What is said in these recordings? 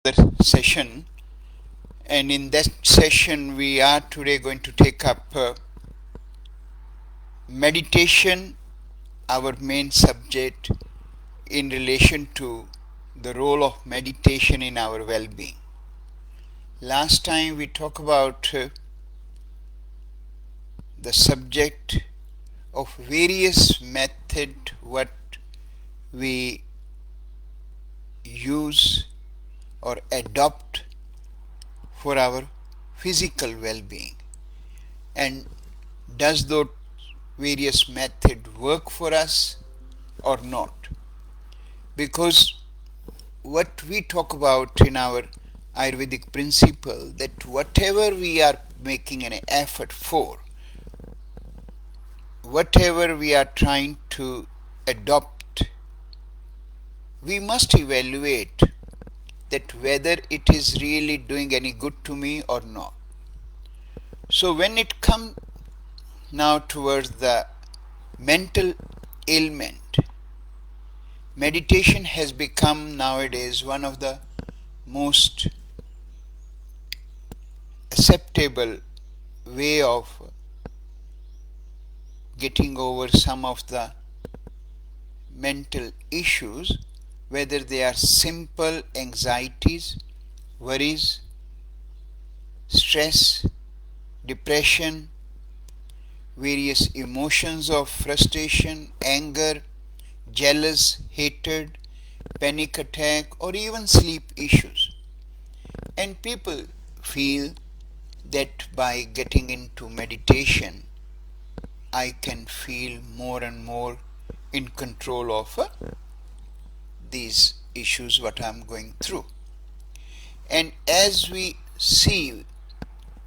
Session, and in that session we are today going to take up meditation, our main subject, in relation to the role of meditation in our well-being. Last time we talked about the subject of various method what we use or adopt for our physical well-being, and does those various method work for us or not. Because what we talk about in our Ayurvedic principle, that whatever we are making an effort for, whatever we are trying to adopt, we must evaluate that whether it is really doing any good to me or not. So when it comes now towards the mental ailment, meditation has become nowadays one of the most acceptable way of getting over some of the mental issues, whether they are simple anxieties, worries, stress, depression, various emotions of frustration, anger, jealous, hatred, panic attack, or even sleep issues. And people feel that by getting into meditation, I can feel more and more in control of these issues what I'm going through. And as we see,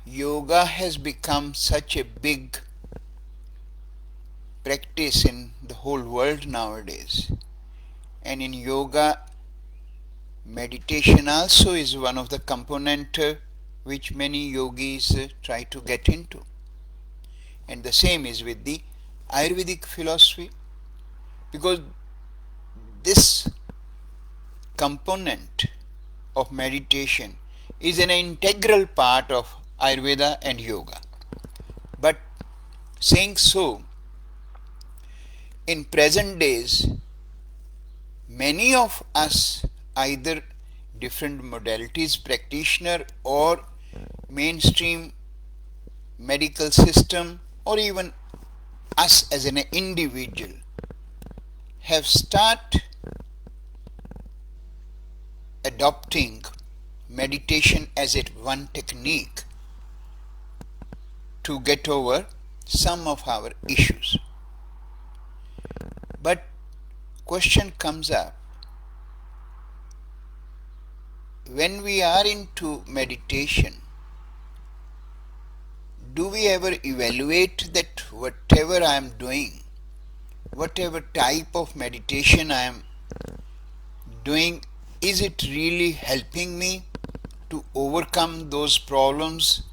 yoga has become such a big practice in the whole world nowadays. And in yoga, meditation also is one of the component which many yogis try to get into. And the same is with the Ayurvedic philosophy, because this component of meditation is an integral part of Ayurveda and yoga. But saying so, in present days, many of us, either different modalities practitioner or mainstream medical system, or even us as an individual, have started adopting meditation as one technique to get over some of our issues. But question comes up, when we are into meditation, do we ever evaluate that whatever I am doing, whatever type of meditation I am doing, is it really helping me to overcome those problems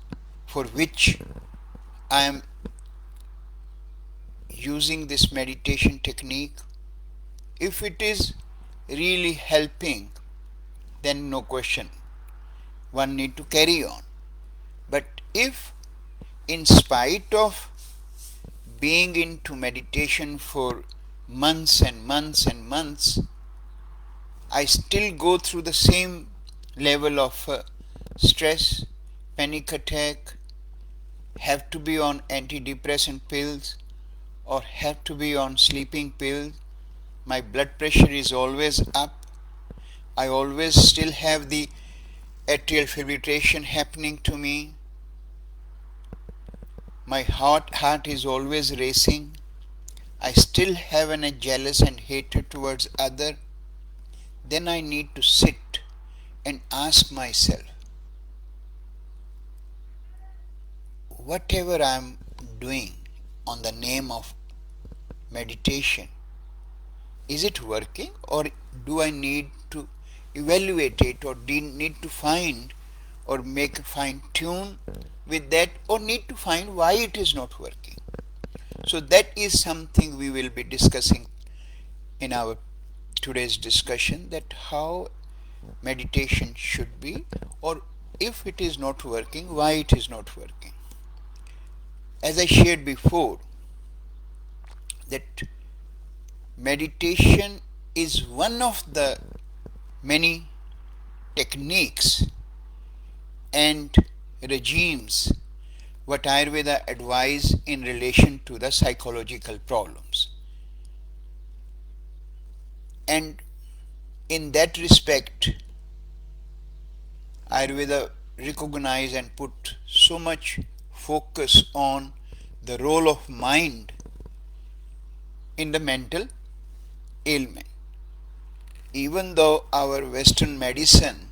for which I am using this meditation technique? If it is really helping, then no question, one need to carry on. But if in spite of being into meditation for months and months and months, I still go through the same level of stress, panic attack, have to be on antidepressant pills, or have to be on sleeping pills, my blood pressure is always up, I always still have the atrial fibrillation happening to me, my heart is always racing, I still have a jealous and hatred towards other, then I need to sit and ask myself, whatever I am doing on the name of meditation, is it working, or do I need to evaluate it, or need to find or make a fine tune with that, or need to find why it is not working? So that is something we will be discussing in our today's discussion, that how meditation should be, or if it is not working, why it is not working. As I shared before, that meditation is one of the many techniques and regimes what Ayurveda advise in relation to the psychological problems. And in that respect, Ayurveda recognize and put so much focus on the role of mind in the mental ailment. Even though our Western medicine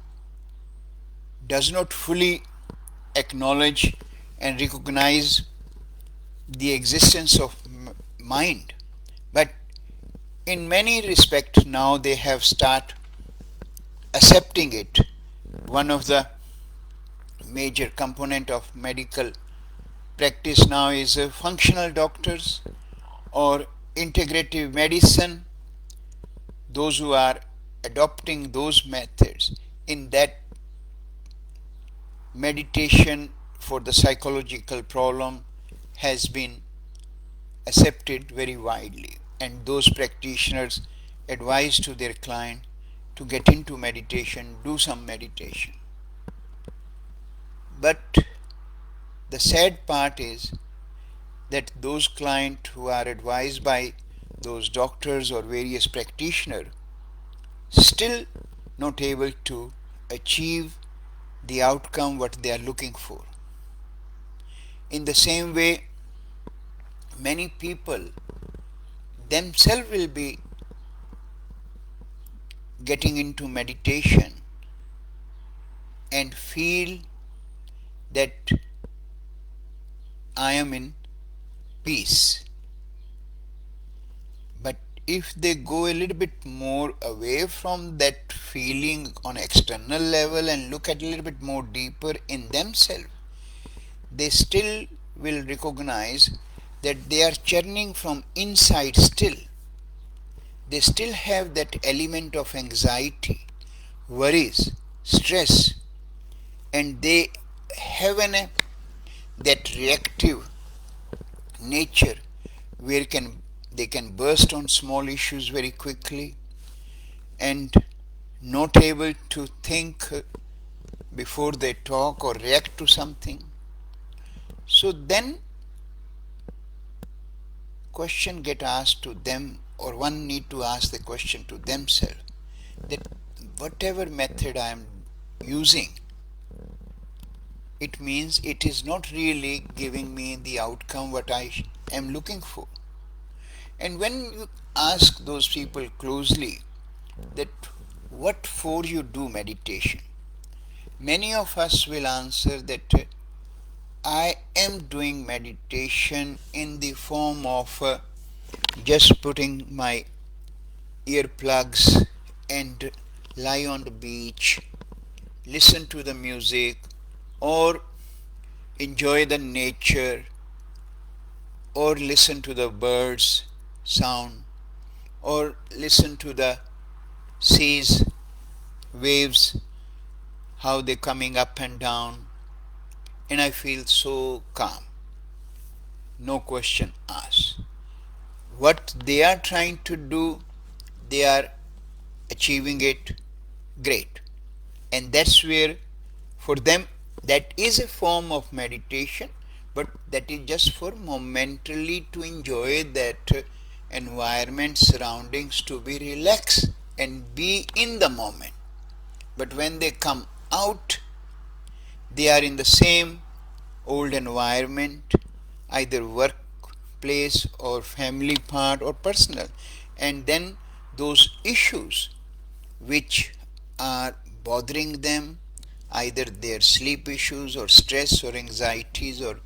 does not fully acknowledge and recognize the existence of mind, but in many respects now they have start accepting it. One of the major component of medical practice now is functional doctors or integrative medicine. Those who are adopting those methods, in that meditation for the psychological problem has been accepted very widely, and those practitioners advise to their client to get into meditation, do some meditation. But the sad part is that those clients who are advised by those doctors or various practitioners still not able to achieve the outcome what they are looking for. In the same way, many people themselves will be getting into meditation and feel that I am in peace. But if they go a little bit more away from that feeling on external level and look at a little bit more deeper in themselves, they still will recognize that they are churning from inside still. They still have that element of anxiety, worries, stress, and they have that reactive nature where they can burst on small issues very quickly and not able to think before they talk or react to something. So then question get asked to them, or one need to ask the question to themselves, that whatever method I am using, it means it is not really giving me the outcome what I am looking for. And when you ask those people closely that what for you do meditation, many of us will answer that I am doing meditation in the form of just putting my earplugs and lie on the beach, listen to the music, or enjoy the nature, or listen to the birds sound, or listen to the seas waves, how they coming up and down, and I feel so calm. No question asked. What they are trying to do, they are achieving it great, and that's where for them that is a form of meditation, but that is just for momentarily to enjoy that environment, surroundings, to be relaxed and be in the moment. But when they come out, they are in the same old environment, either workplace or family part or personal, and then those issues which are bothering them, either their sleep issues or stress or anxieties or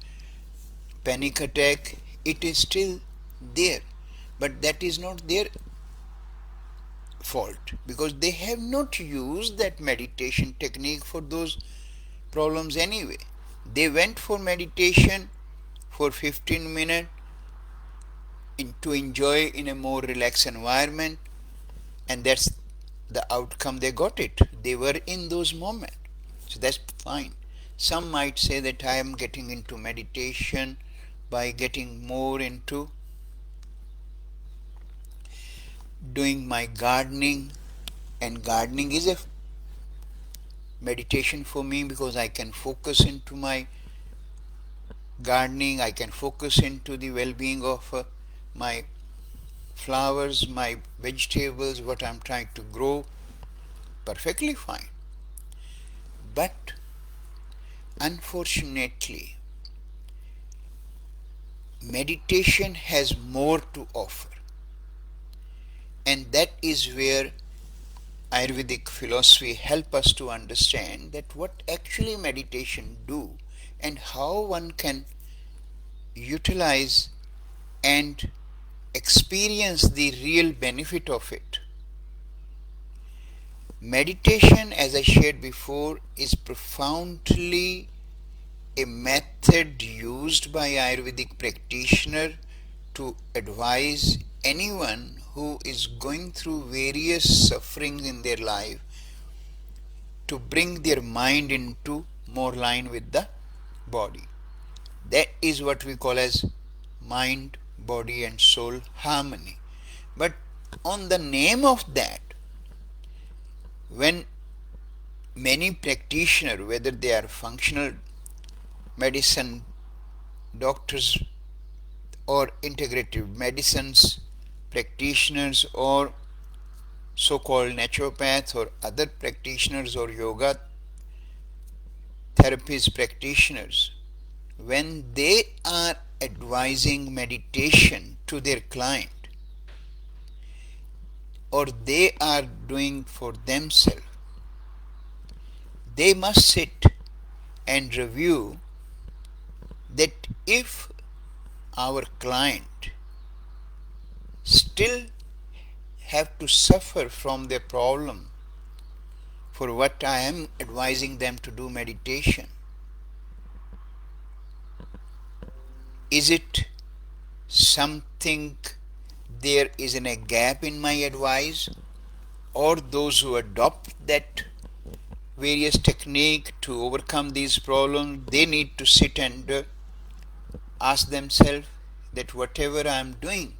panic attack, it is still there, but that is not their fault, because they have not used that meditation technique for those problems anyway. They went for meditation for 15 minutes to enjoy in a more relaxed environment, and that's the outcome they got it. They were in those moments. So that's fine. Some might say that I am getting into meditation by getting more into doing my gardening, and gardening is a meditation for me because I can focus into my gardening, I can focus into the well-being of my flowers, my vegetables, what I'm trying to grow. Perfectly fine. But unfortunately, meditation has more to offer, and that is where Ayurvedic philosophy help us to understand that what actually meditation do and how one can utilize and experience the real benefit of it. Meditation, as I shared before, is profoundly a method used by Ayurvedic practitioner to advise anyone who is going through various sufferings in their life to bring their mind into more line with the body. That is what we call as mind, body and soul harmony. But on the name of that, when many practitioners, whether they are functional medicine doctors or integrative medicines practitioners or so-called naturopaths or other practitioners or yoga therapist practitioners, when they are advising meditation to their client or they are doing for themselves, they must sit and review that if our client still have to suffer from their problem for what I am advising them to do meditation, is it something there is a gap in my advice, or those who adopt that various technique to overcome these problems, they need to sit and ask themselves that whatever I am doing,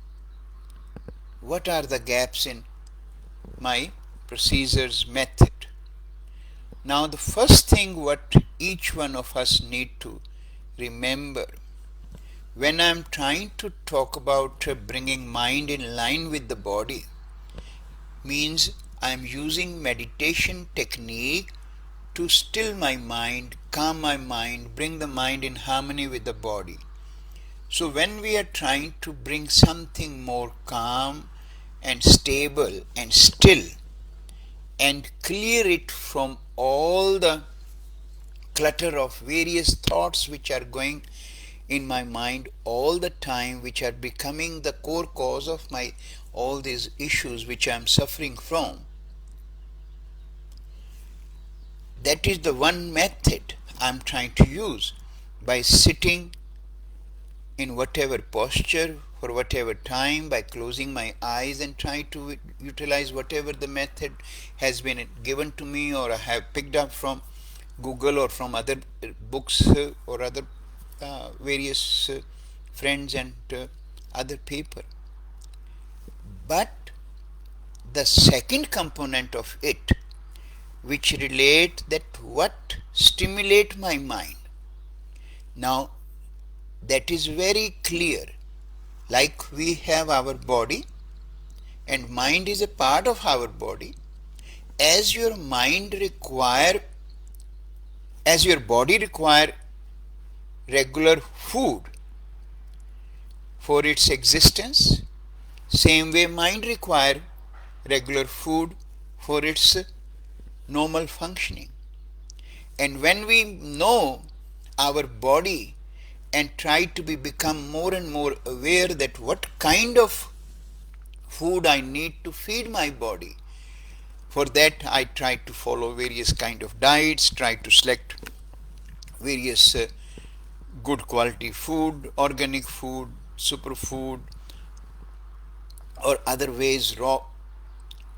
what are the gaps in my procedures method. Now the first thing what each one of us need to remember, when I am trying to talk about bringing mind in line with the body, means I am using meditation technique to still my mind, calm my mind, bring the mind in harmony with the body. So when we are trying to bring something more calm and stable and still and clear it from all the clutter of various thoughts which are going in my mind all the time, which are becoming the core cause of my all these issues which I am suffering from, that is the one method I am trying to use, by sitting in whatever posture for whatever time, by closing my eyes and try to utilize whatever the method has been given to me or I have picked up from Google or from other books or other various friends and other people. But the second component of it, which relate that what stimulate my mind, now that is very clear. Like we have our body and mind is a part of our body. As your mind require, as your body require regular food for its existence, same way mind require regular food for its normal functioning. And when we know our body and try to become more and more aware that what kind of food I need to feed my body, for that I try to follow various kind of diets, try to select various good quality food, organic food, superfood or other ways, raw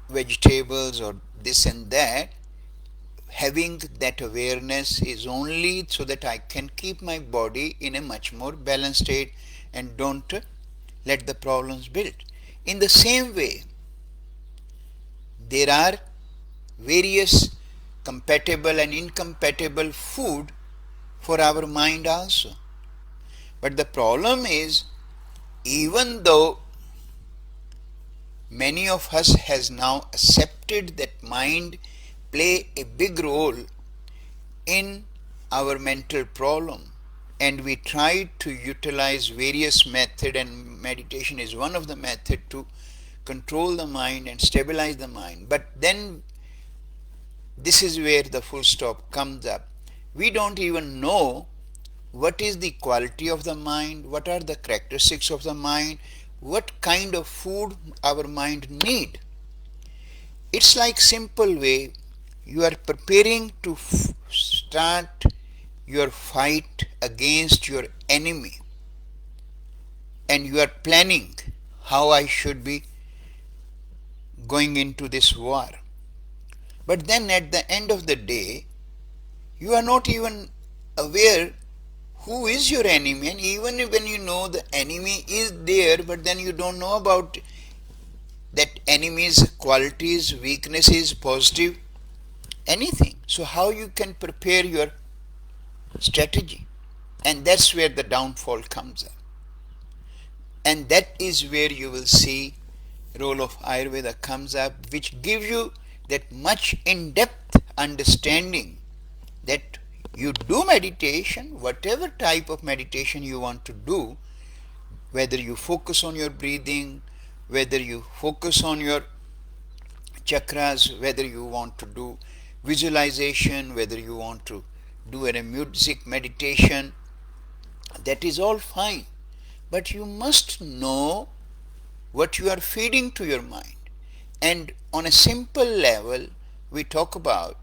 vegetables or this and that. Having that awareness is only so that I can keep my body in a much more balanced state and don't let the problems build. In the same way, there are various compatible and incompatible food for our mind also. But the problem is, even though many of us has now accepted that mind play a big role in our mental problem, and we try to utilize various method, and meditation is one of the method to control the mind and stabilize the mind. But then this is where the full stop comes up. We don't even know what is the quality of the mind, what are the characteristics of the mind, what kind of food our mind need. It's like simple way, you are preparing to start your fight against your enemy, and you are planning how I should be going into this war. But then at the end of the day, you are not even aware who is your enemy, and even when you know the enemy is there, but then you don't know about that enemy's qualities, weaknesses, positive, anything. So how you can prepare your strategy? And that's where the downfall comes up. And that is where you will see role of Ayurveda comes up, which gives you that much in-depth understanding that you do meditation, whatever type of meditation you want to do, whether you focus on your breathing, whether you focus on your chakras, whether you want to do visualization, whether you want to do a music meditation, that is all fine. But you must know what you are feeding to your mind. And on a simple level, we talk about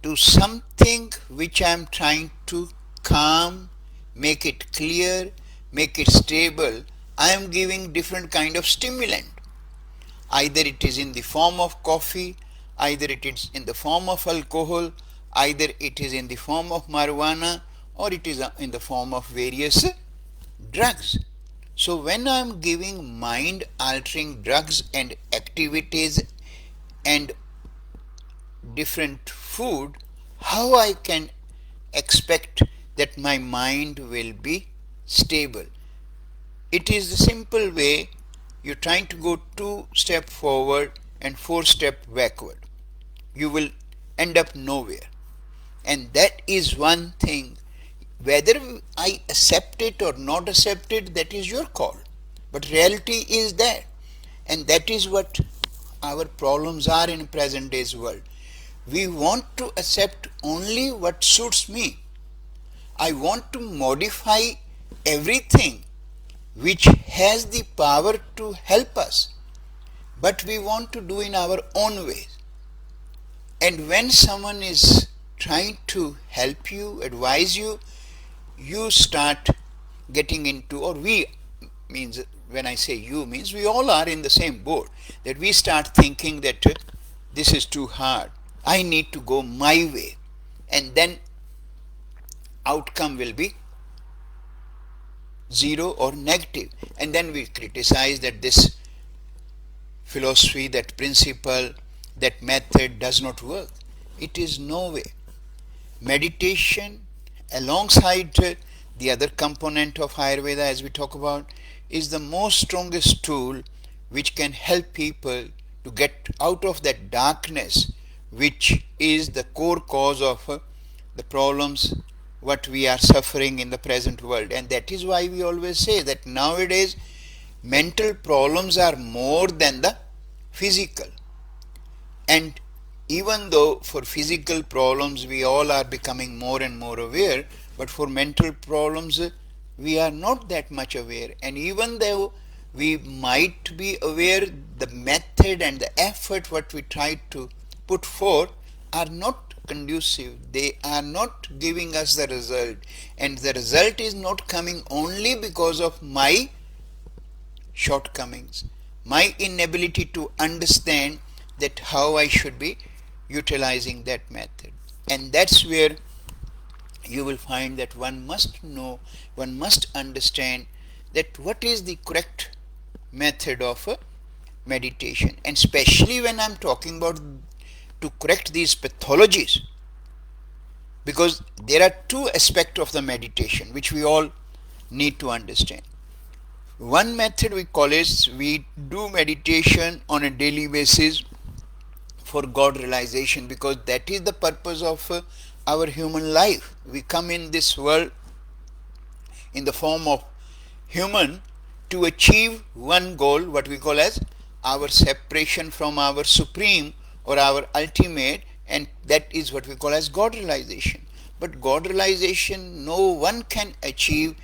to something which I am trying to calm, make it clear, make it stable, I am giving different kind of stimulant. Either it is in the form of coffee, either it is in the form of alcohol, either it is in the form of marijuana, or it is in the form of various drugs. So when I am giving mind altering drugs and activities and different food, how I can expect that my mind will be stable? It is the simple way, you're trying to go 2 steps forward and 4 steps backward. You will end up nowhere. And that is one thing. Whether I accept it or not accept it, that is your call. But reality is that. And that is what our problems are in present day's world. We want to accept only what suits me. I want to modify everything which has the power to help us, but we want to do in our own way. And when someone is trying to help you, advise you, you start getting into, or we means, when I say you means we all are in the same boat, that we start thinking that this is too hard, I need to go my way, and then outcome will be zero or negative. And then we criticize that this philosophy, that principle, that method does not work. It is no way. Meditation, alongside the other component of Ayurveda as we talk about, is the most strongest tool which can help people to get out of that darkness which is the core cause of the problems what we are suffering in the present world. And that is why we always say that nowadays mental problems are more than the physical. And even though for physical problems we all are becoming more and more aware, but for mental problems we are not that much aware. And even though we might be aware, the method and the effort what we try to put forth are not conducive. They are not giving us the result, and the result is not coming only because of my shortcomings, my inability to understand that how I should be utilizing that method. And that's where you will find that one must know, one must understand that what is the correct method of meditation. And especially when I'm talking about to correct these pathologies, because there are two aspects of the meditation which we all need to understand. One method we call is we do meditation on a daily basis for God realization, because that is the purpose of our human life. We come in this world in the form of human to achieve one goal, what we call as our separation from our supreme or our ultimate, and that is what we call as God realization. But God realization no one can achieve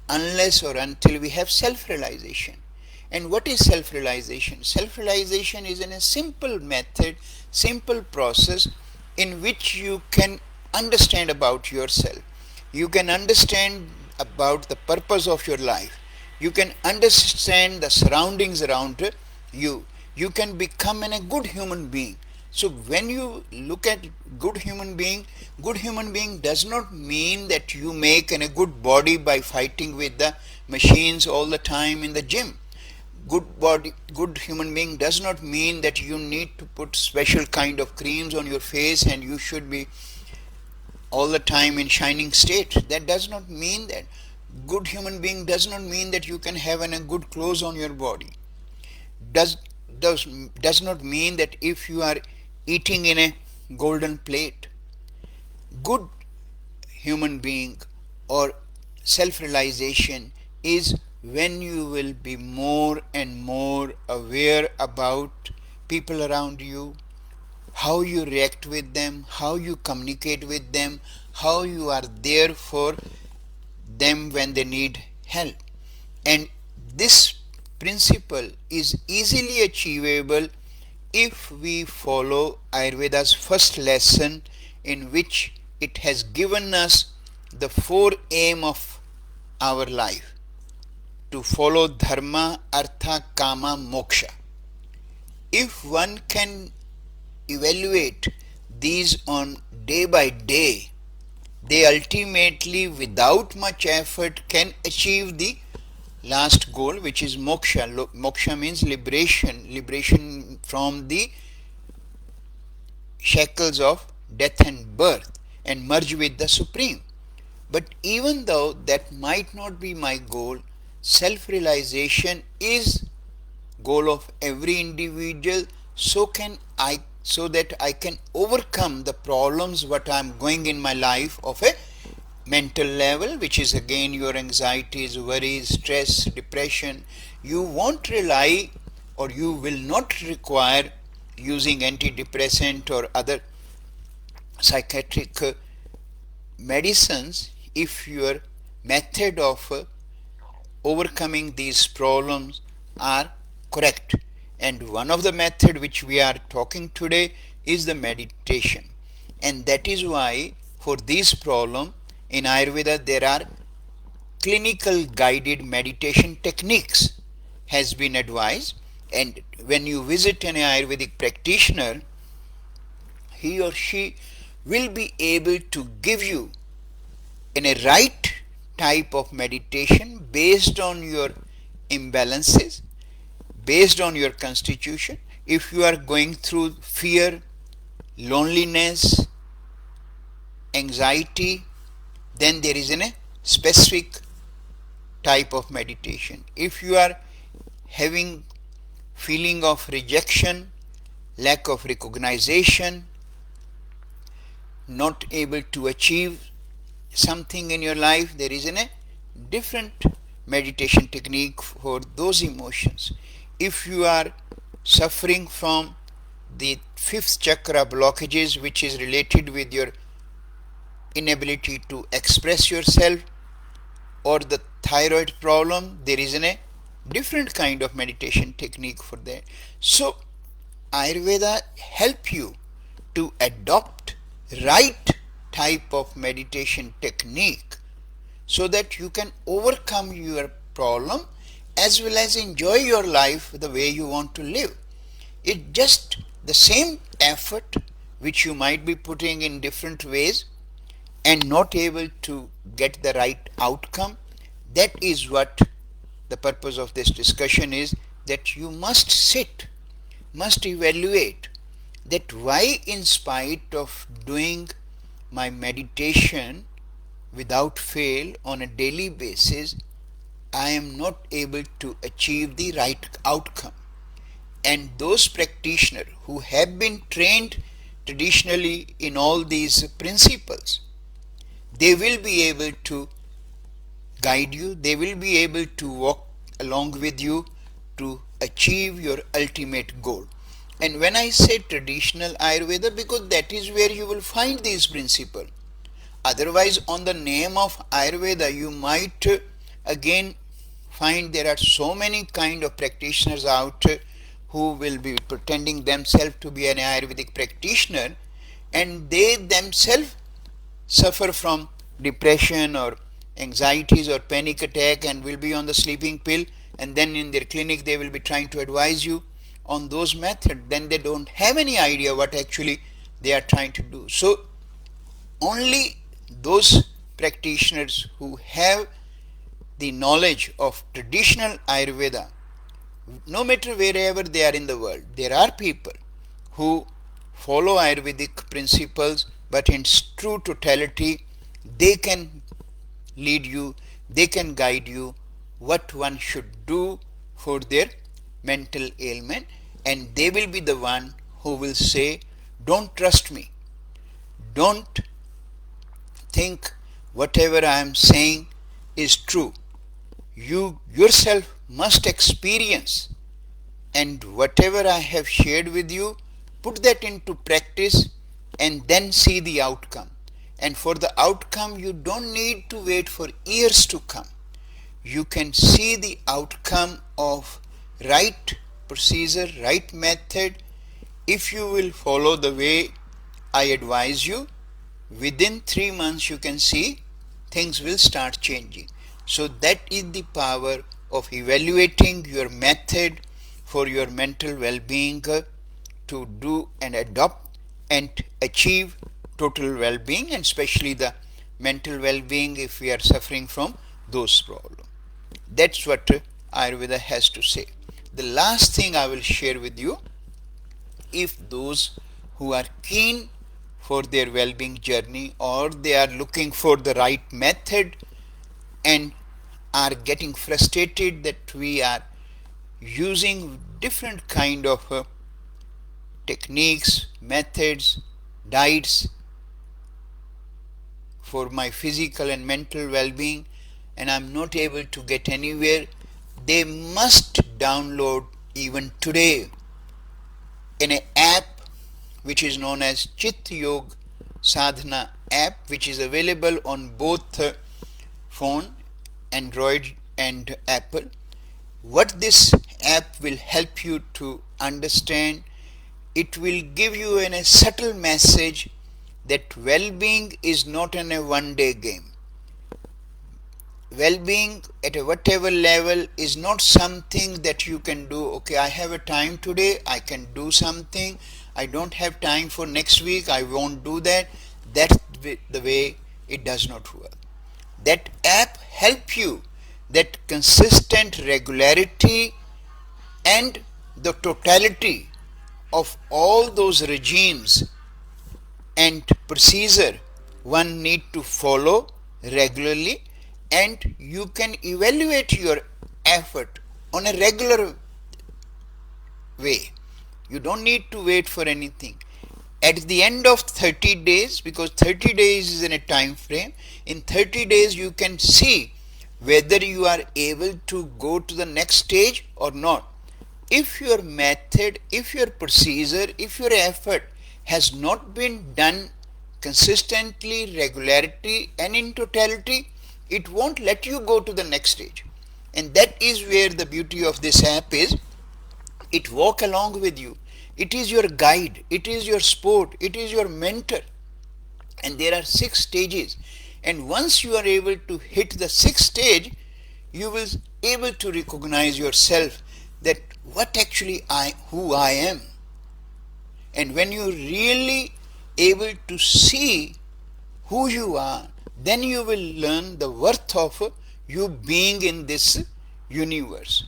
unless or until we have self realization. And what is self realization? Self realization is in a simple method, simple process in which you can understand about yourself. You can understand about the purpose of your life. You can understand the surroundings around you. You can become a good human being. So when you look at good human being does not mean that you make a good body by fighting with the machines all the time in the gym. Good human being does not mean that you need to put special kind of creams on your face and you should be all the time in shining state. That does not mean that. Good human being does not mean that you can have a good clothes on your body. Does does not mean that if you are eating in a golden plate. Good human being or self realization is when you will be more and more aware about people around you, how you react with them, how you communicate with them, how you are there for them when they need help. And this principle is easily achievable if we follow Ayurveda's first lesson, in which it has given us the four aim of our life: to follow dharma, artha, kama, moksha. If one can evaluate these on day by day, they ultimately without much effort can achieve the last goal, which is moksha. Moksha means liberation from the shackles of death and birth, and merge with the supreme. But even though that might not be my goal, self realization is goal of every individual, so that I can overcome the problems what I am going in my life of a mental level, which is again your anxieties, worries, stress, depression. You won't rely or you will not require using antidepressant or other psychiatric medicines if your method of overcoming these problems are correct. And one of the method which we are talking today is the meditation. And that is why for this problem in Ayurveda there are clinical guided meditation techniques has been advised. And when you visit an Ayurvedic practitioner, he or she will be able to give you in a right type of meditation based on your imbalances, based on your constitution. If you are going through fear, loneliness, anxiety, then there is a specific type of meditation. If you are having feeling of rejection, lack of recognition, not able to achieve something in your life, there is a different meditation technique for those emotions. If you are suffering from the fifth chakra blockages, which is related with your inability to express yourself, or the thyroid problem, there is a different kind of meditation technique for that. So Ayurveda help you to adopt right type of meditation technique so that you can overcome your problem as well as enjoy your life the way you want to live. It's just the same effort which you might be putting in different ways and not able to get the right outcome. That is what the purpose of this discussion is, that you must sit, must evaluate that why, in spite of doing my meditation without fail on a daily basis, I am not able to achieve the right outcome. And those practitioners who have been trained traditionally in all these principles, they will be able to guide you, they will be able to walk along with you to achieve your ultimate goal. And when I say traditional Ayurveda, because that is where you will find these principles. Otherwise, on the name of Ayurveda, you might again find there are so many kind of practitioners out who will be pretending themselves to be an Ayurvedic practitioner, and they themselves suffer from depression or anxieties or panic attack and will be on the sleeping pill, and then in their clinic they will be trying to advise you on those methods. Then they don't have any idea what actually they are trying to do. So only those practitioners who have the knowledge of traditional Ayurveda, no matter wherever they are in the world, there are people who follow Ayurvedic principles, but in true totality, they can lead you, they can guide you what one should do for their mental ailment, and they will be the one who will say, don't trust me, don't think whatever I am saying is true. You yourself must experience, and whatever I have shared with you, put that into practice and then see the outcome. And for the outcome, you don't need to wait for years to come. You can see the outcome of right procedure, right method. If you will follow the way I advise you, within 3 months you can see things will start changing. So that is the power of evaluating your method for your mental well-being to do and adopt and achieve total well-being, and especially the mental well-being if we are suffering from those problems. That's what Ayurveda has to say. The last thing I will share with you, if those who are keen for their well-being journey, or they are looking for the right method and are getting frustrated that we are using different kind of techniques, methods, diets for my physical and mental well-being, and I'm not able to get anywhere, they must download even today an app which is known as Chit Yog Sadhana app, which is available on both phone, Android and Apple. What this app will help you to understand, it will give you a subtle message that well-being is not a one-day game. Well-being at a whatever level is not something that you can do, okay, I have a time today, I can do something, I don't have time for next week, I won't do that. That's the way it does not work. That app help you, that consistent regularity and the totality of all those regimes and procedure one need to follow regularly, and you can evaluate your effort on a regular way. You don't need to wait for anything. At the end of 30 days, because 30 days is in a time frame, in 30 days you can see whether you are able to go to the next stage or not. If your method, if your procedure, if your effort has not been done consistently, regularity and in totality, it won't let you go to the next stage. And that is where the beauty of this app is. It walk along with you. It is your guide, it is your sport, it is your mentor. And there are 6 stages. And once you are able to hit the 6th stage, you will able to recognize yourself, that what actually who I am. And when you're really able to see who you are, then you will learn the worth of you being in this universe.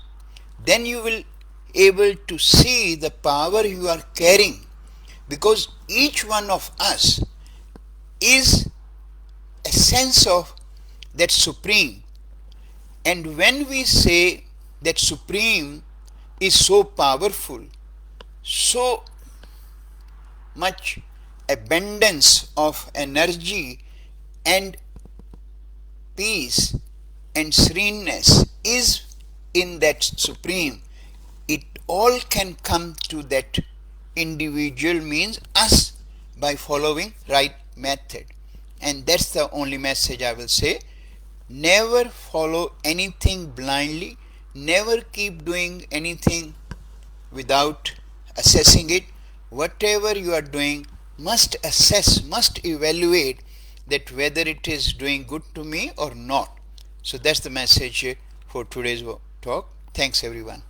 Then you will able to see the power you are carrying, because each one of us is a sense of that supreme. And when we say that supreme is so powerful, so much abundance of energy and peace and sereneness is in that supreme, it all can come to that individual, means us, by following right method. And that's the only message I will say. Never follow anything blindly, never keep doing anything without assessing it. Whatever you are doing, must assess, must evaluate that whether it is doing good to me or not. So that's the message for today's talk. Thanks everyone.